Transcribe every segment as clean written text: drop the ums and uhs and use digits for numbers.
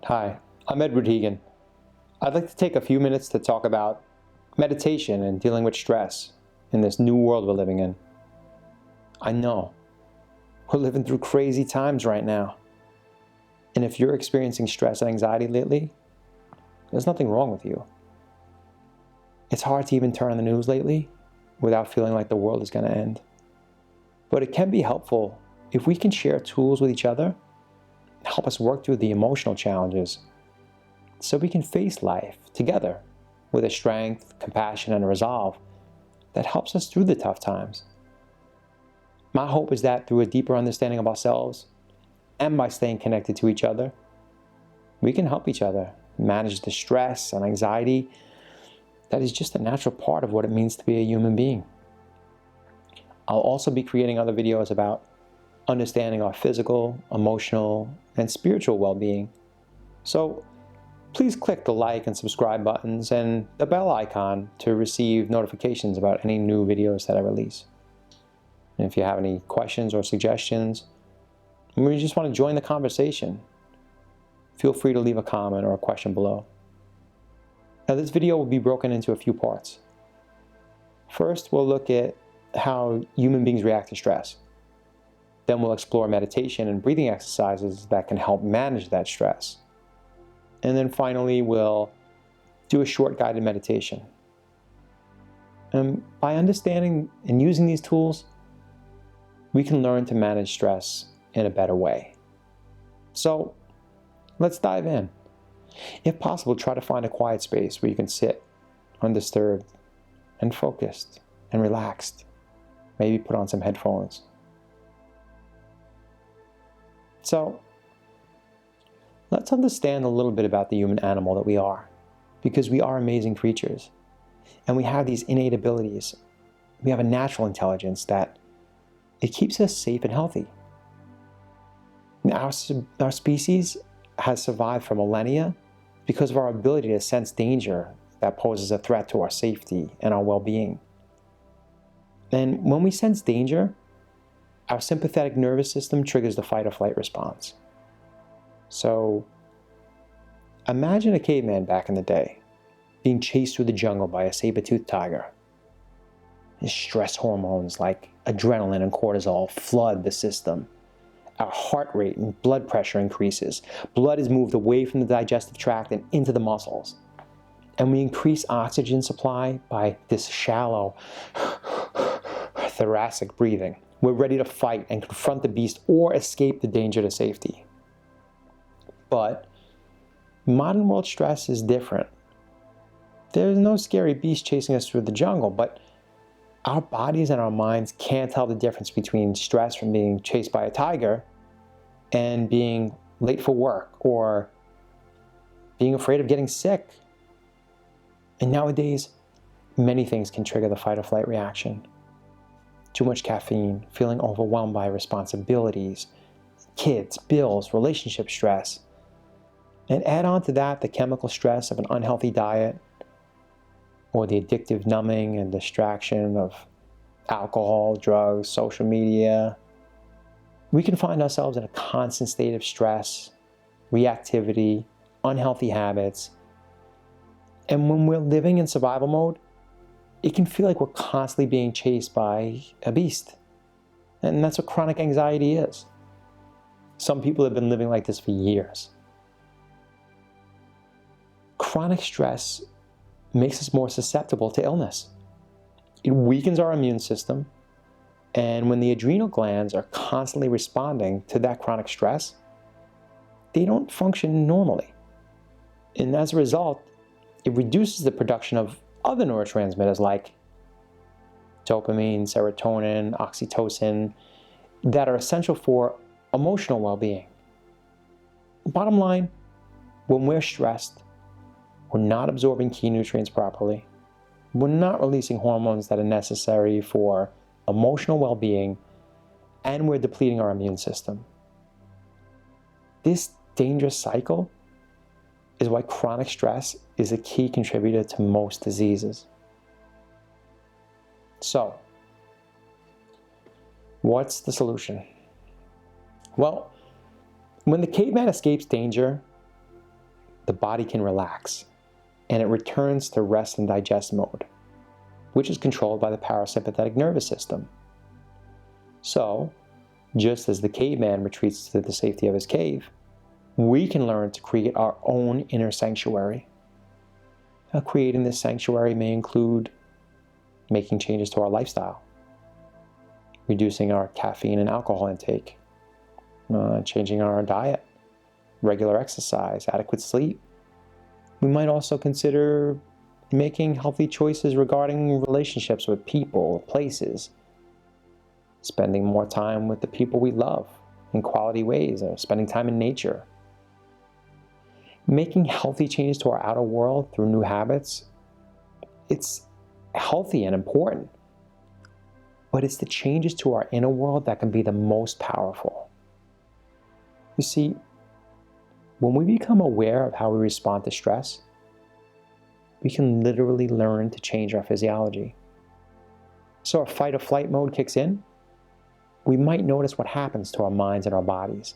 Hi, I'm Edward Heegan. I'd like to take a few minutes to talk about meditation and dealing with stress in this new world we're living in. I know we're living through crazy times right now. And if you're experiencing stress and anxiety lately, there's nothing wrong with you. It's hard to even turn on the news lately without feeling like the world is going to end. But it can be helpful if we can share tools with each other, help us work through the emotional challenges so we can face life together with a strength, compassion, and a resolve that helps us through the tough times. My hope is that through a deeper understanding of ourselves and by staying connected to each other, we can help each other manage the stress and anxiety that is just a natural part of what it means to be a human being. I'll also be creating other videos about understanding our physical, emotional, and spiritual well-being. So please click the like and subscribe buttons and the bell icon to receive notifications about any new videos that I release. And if you have any questions or suggestions, or you just want to join the conversation, feel free to leave a comment or a question below. Now, this video will be broken into a few parts. First, we'll look at how human beings react to stress. Then we'll explore meditation and breathing exercises that can help manage that stress. And then finally, we'll do a short guided meditation. And by understanding and using these tools, we can learn to manage stress in a better way. So let's dive in. If possible, try to find a quiet space where you can sit undisturbed and focused and relaxed. Maybe put on some headphones. So let's understand a little bit about the human animal that we are, because we are amazing creatures and we have these innate abilities. We have a natural intelligence that it keeps us safe and healthy. Our species has survived for millennia because of our ability to sense danger that poses a threat to our safety and our well-being. And when we sense danger, our sympathetic nervous system triggers the fight or flight response. So imagine a caveman back in the day being chased through the jungle by a saber-toothed tiger. His stress hormones like adrenaline and cortisol flood the system. Our heart rate and blood pressure increases. Blood is moved away from the digestive tract and into the muscles. And we increase oxygen supply by this shallow thoracic breathing. We're ready to fight and confront the beast or escape the danger to safety. But modern world stress is different. There's no scary beast chasing us through the jungle, but our bodies and our minds can't tell the difference between stress from being chased by a tiger and being late for work or being afraid of getting sick. And nowadays, many things can trigger the fight or flight reaction. Too much caffeine, feeling overwhelmed by responsibilities, kids, bills, relationship stress. And add on to that the chemical stress of an unhealthy diet or the addictive numbing and distraction of alcohol, drugs, social media. We can find ourselves in a constant state of stress, reactivity, unhealthy habits. And when we're living in survival mode, it can feel like we're constantly being chased by a beast. And that's what chronic anxiety is. Some people have been living like this for years. Chronic stress makes us more susceptible to illness. It weakens our immune system. And when the adrenal glands are constantly responding to that chronic stress, they don't function normally. And as a result, it reduces the production of other neurotransmitters like dopamine, serotonin, oxytocin, that are essential for emotional well-being. Bottom line, when we're stressed, we're not absorbing key nutrients properly. We're not releasing hormones that are necessary for emotional well-being, and we're depleting our immune system. This dangerous cycle is why chronic stress is a key contributor to most diseases. So, what's the solution? Well, when the caveman escapes danger, the body can relax, and it returns to rest and digest mode, which is controlled by the parasympathetic nervous system. So, just as the caveman retreats to the safety of his cave, we can learn to create our own inner sanctuary. Now, creating this sanctuary may include making changes to our lifestyle, reducing our caffeine and alcohol intake, changing our diet, regular exercise, adequate sleep. We might also consider making healthy choices regarding relationships with people, places, spending more time with the people we love in quality ways, or spending time in nature. Making healthy changes to our outer world through new habits, it's healthy and important. But it's the changes to our inner world that can be the most powerful. You see, when we become aware of how we respond to stress, we can literally learn to change our physiology. So if fight or flight mode kicks in, we might notice what happens to our minds and our bodies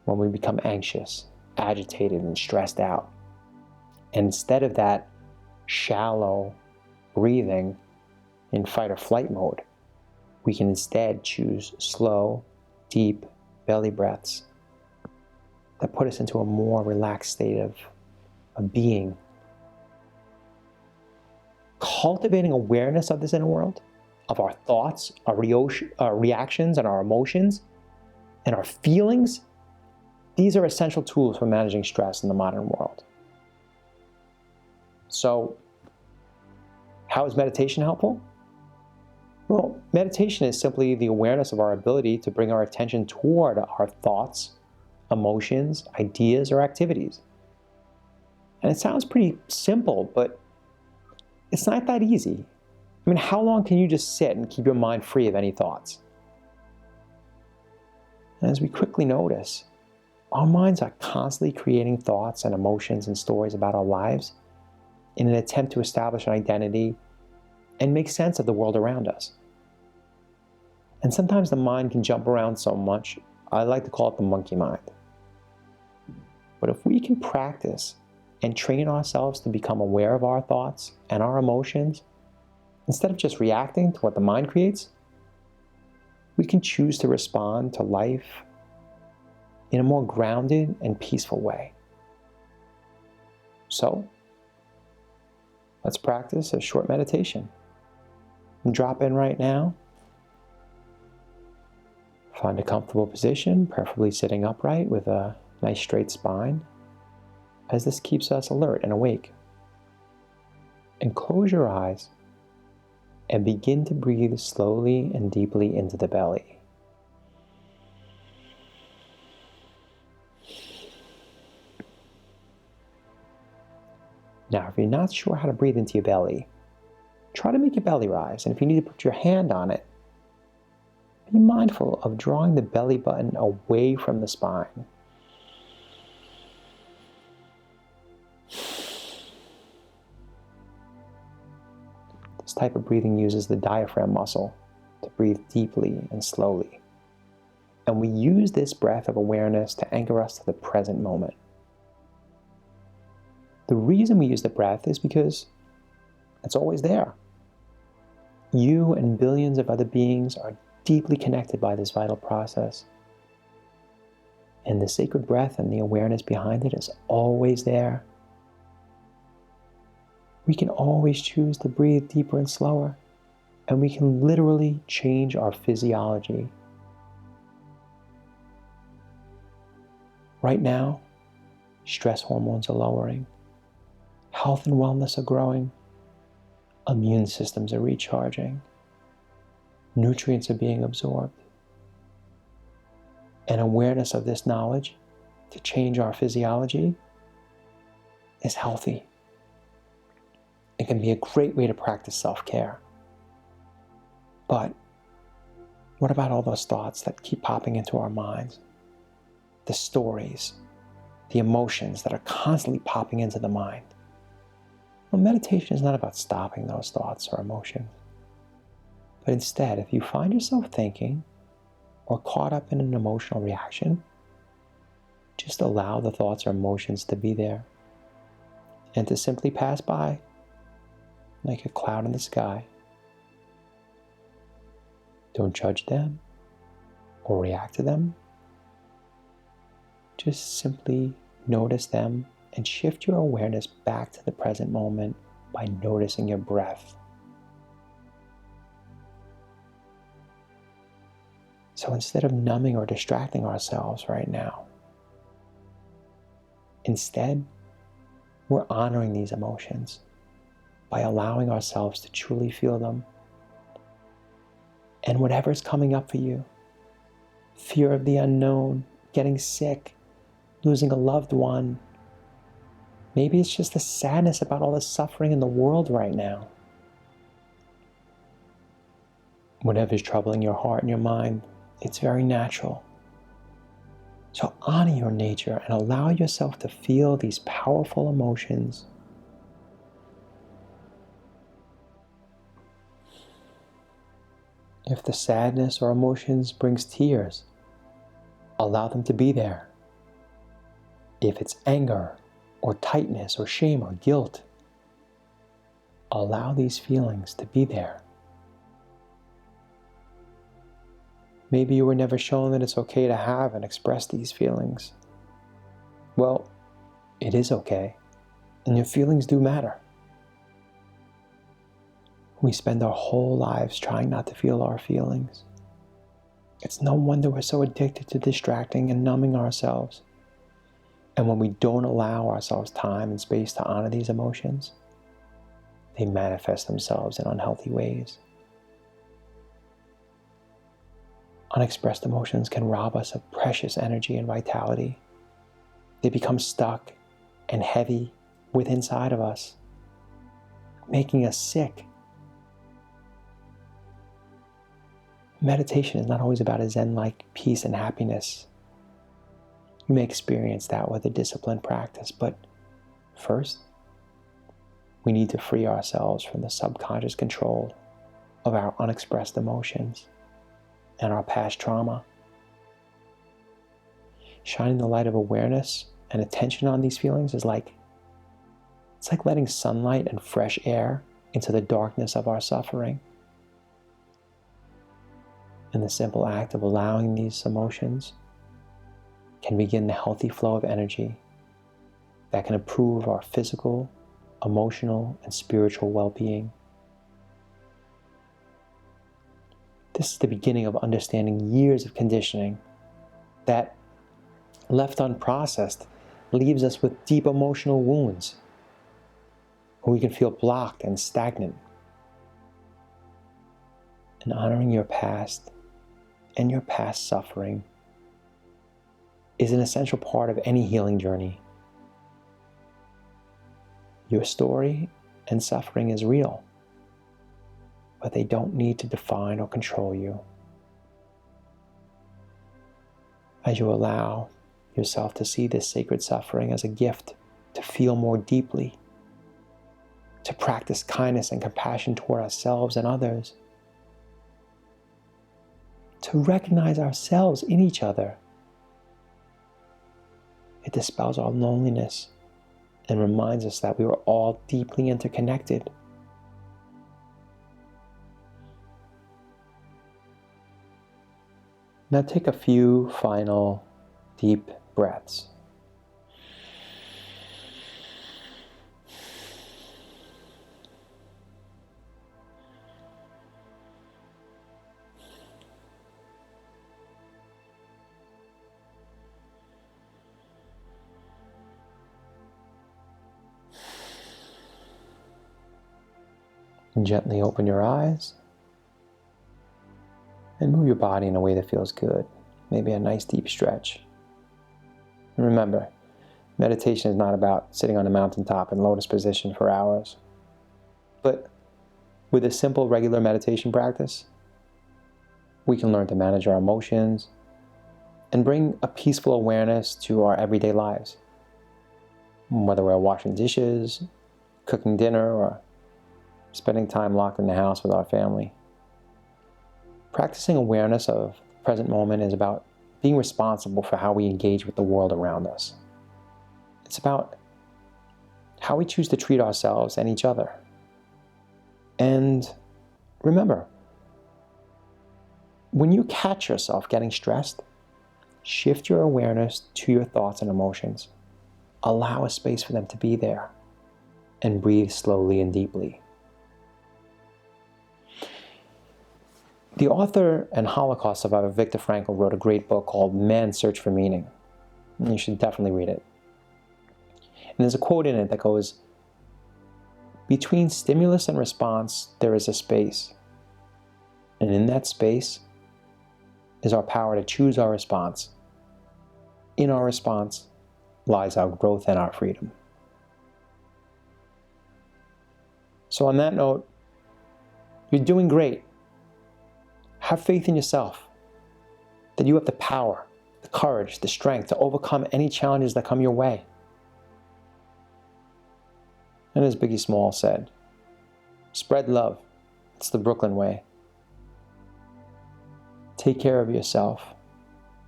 when we become anxious, agitated, and stressed out. And instead of that shallow breathing in fight or flight mode, we can instead choose slow, deep belly breaths that put us into a more relaxed state of being. Cultivating awareness of this inner world, of our thoughts, our reactions, and our emotions, and our feelings, these are essential tools for managing stress in the modern world. So, how is meditation helpful? Well, meditation is simply the awareness of our ability to bring our attention toward our thoughts, emotions, ideas, or activities. And it sounds pretty simple, but it's not that easy. I mean, how long can you just sit and keep your mind free of any thoughts? And as we quickly notice, our minds are constantly creating thoughts and emotions and stories about our lives in an attempt to establish an identity and make sense of the world around us. And sometimes the mind can jump around so much, I like to call it the monkey mind. But if we can practice and train ourselves to become aware of our thoughts and our emotions, instead of just reacting to what the mind creates, we can choose to respond to life in a more grounded and peaceful way. So, let's practice a short meditation. Drop in right now. Find a comfortable position, preferably sitting upright with a nice straight spine, as this keeps us alert and awake. And close your eyes and begin to breathe slowly and deeply into the belly. Now, if you're not sure how to breathe into your belly, try to make your belly rise, and if you need to put your hand on it, be mindful of drawing the belly button away from the spine. This type of breathing uses the diaphragm muscle to breathe deeply and slowly. And we use this breath of awareness to anchor us to the present moment. The reason we use the breath is because it's always there. You and billions of other beings are deeply connected by this vital process. And the sacred breath and the awareness behind it is always there. We can always choose to breathe deeper and slower, and we can literally change our physiology. Right now, stress hormones are lowering, health and wellness are growing, immune systems are recharging, nutrients are being absorbed. And awareness of this knowledge to change our physiology is healthy. It can be a great way to practice self-care. But what about all those thoughts that keep popping into our minds? The stories, the emotions that are constantly popping into the mind. Well, meditation is not about stopping those thoughts or emotions. But instead, if you find yourself thinking or caught up in an emotional reaction, just allow the thoughts or emotions to be there and to simply pass by like a cloud in the sky. Don't judge them or react to them. Just simply notice them and shift your awareness back to the present moment by noticing your breath. So instead of numbing or distracting ourselves right now, instead, we're honoring these emotions by allowing ourselves to truly feel them. And whatever's coming up for you, fear of the unknown, getting sick, losing a loved one, maybe it's just the sadness about all the suffering in the world right now. Whatever's troubling your heart and your mind, it's very natural. So honor your nature and allow yourself to feel these powerful emotions. If the sadness or emotions brings tears, allow them to be there. If it's anger or tightness or shame or guilt, allow these feelings to be there. Maybe you were never shown that it's okay to have and express these feelings. Well, it is okay, and your feelings do matter. We spend our whole lives trying not to feel our feelings. It's no wonder we're so addicted to distracting and numbing ourselves. And when we don't allow ourselves time and space to honor these emotions, they manifest themselves in unhealthy ways. Unexpressed emotions can rob us of precious energy and vitality. They become stuck and heavy within inside of us, making us sick. Meditation is not always about a Zen-like peace and happiness. You may experience that with a disciplined practice, but first, we need to free ourselves from the subconscious control of our unexpressed emotions and our past trauma. Shining the light of awareness and attention on these feelings is like letting sunlight and fresh air into the darkness of our suffering. And the simple act of allowing these emotions can begin the healthy flow of energy that can improve our physical, emotional, and spiritual well-being. This is the beginning of understanding years of conditioning that, left unprocessed, leaves us with deep emotional wounds, where we can feel blocked and stagnant. And honoring your past and your past suffering is an essential part of any healing journey. Your story and suffering is real, but they don't need to define or control you. As you allow yourself to see this sacred suffering as a gift to feel more deeply, to practice kindness and compassion toward ourselves and others, to recognize ourselves in each other, it dispels our loneliness and reminds us that we are all deeply interconnected. Now take a few final deep breaths. And gently open your eyes and move your body in a way that feels good. Maybe a nice deep stretch. And remember, meditation is not about sitting on a mountaintop in lotus position for hours. But with a simple, regular meditation practice, we can learn to manage our emotions and bring a peaceful awareness to our everyday lives. Whether we're washing dishes, cooking dinner, or spending time locked in the house with our family. Practicing awareness of the present moment is about being responsible for how we engage with the world around us. It's about how we choose to treat ourselves and each other. And remember, when you catch yourself getting stressed, shift your awareness to your thoughts and emotions. Allow a space for them to be there, and breathe slowly and deeply. The author and Holocaust survivor Viktor Frankl wrote a great book called Man's Search for Meaning. And you should definitely read it. And there's a quote in it that goes, "Between stimulus and response, there is a space. And in that space is our power to choose our response. In our response lies our growth and our freedom." So on that note, you're doing great. Have faith in yourself, that you have the power, the courage, the strength to overcome any challenges that come your way. And as Biggie Smalls said, spread love. It's the Brooklyn way. Take care of yourself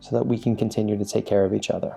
so that we can continue to take care of each other.